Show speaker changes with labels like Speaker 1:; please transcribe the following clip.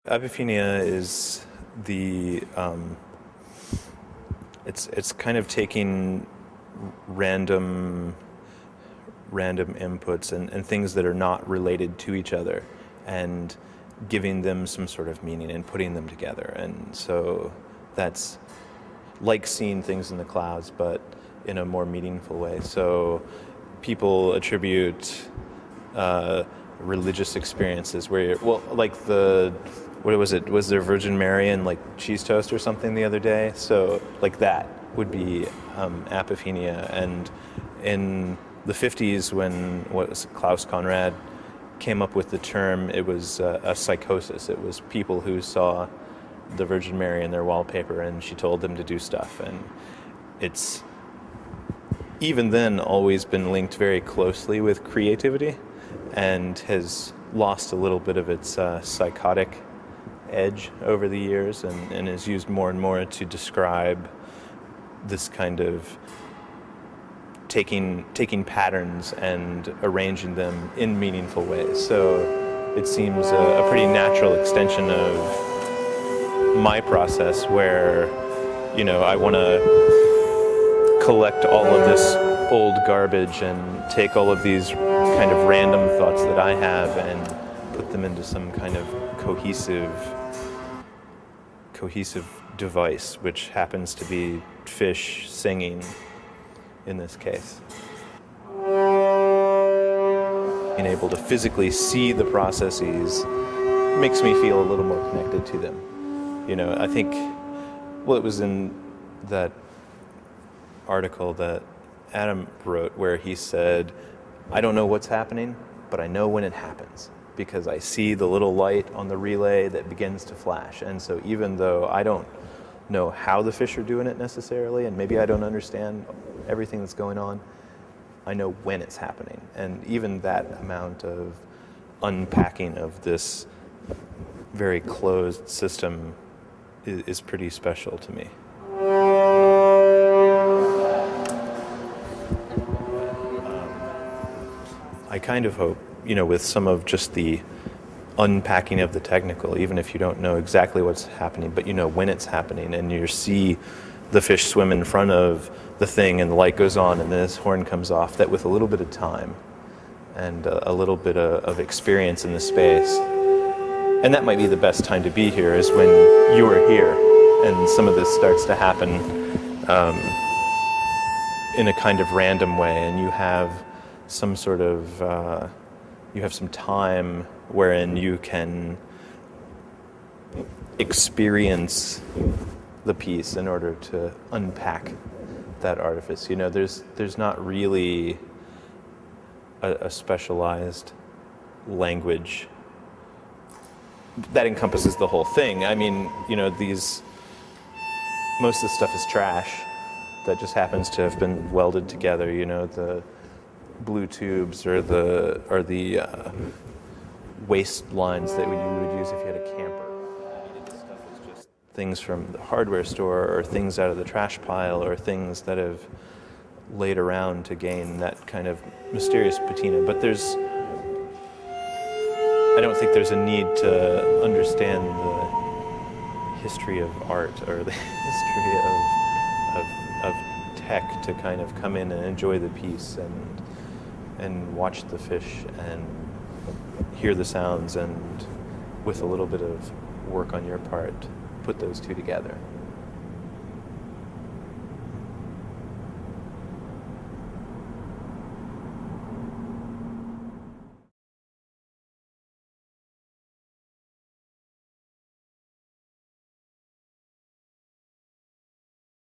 Speaker 1: Apophenia is the it's kind of taking random inputs and things that are not related to each other and giving them some sort of meaning and putting them together. And so that's like seeing things in the clouds, but in a more meaningful way. So people attribute religious experiences where like what was it? Was there Virgin Mary and like cheese toast or something the other day? So like that would be apophenia. And in the 50s, when Klaus Conrad came up with the term, it was a psychosis. It was people who saw the Virgin Mary in their wallpaper and she told them to do stuff. And it's even then always been linked very closely with creativity and has lost a little bit of its psychotic edge over the years and is used more and more to describe this kind of taking patterns and arranging them in meaningful ways. So it seems a pretty natural extension of my process where, I want to collect all of this old garbage and take all of these kind of random thoughts that I have and put them into some kind of cohesive device, which happens to be fish singing in this case. Being able to physically see the processes makes me feel a little more connected to them. I think, it was in that article that Adam wrote where he said, I don't know what's happening, but I know when it happens because I see the little light on the relay that begins to flash. And so even though I don't know how the fish are doing it necessarily, and maybe I don't understand everything that's going on, I know when it's happening. And even that amount of unpacking of this very closed system is pretty special to me. I kind of hope, with some of just the unpacking of the technical, even if you don't know exactly what's happening, but when it's happening and you see the fish swim in front of the thing and the light goes on and then this horn comes off, that with a little bit of time and a little bit of experience in the space, and that might be the best time to be here, is when you are here and some of this starts to happen in a kind of random way, and you have some sort of you have some time wherein you can experience the piece in order to unpack that artifice. There's not really a specialized language that encompasses the whole thing. I mean, most of the stuff is trash that just happens to have been welded together. The blue tubes or the waste lines that you would use if you had a camper. This stuff is just things from the hardware store or things out of the trash pile or things that have laid around to gain that kind of mysterious patina. But I don't think there's a need to understand the history of art or the history of tech to kind of come in and enjoy the piece and watch the fish and hear the sounds, and with a little bit of work on your part, put those two together.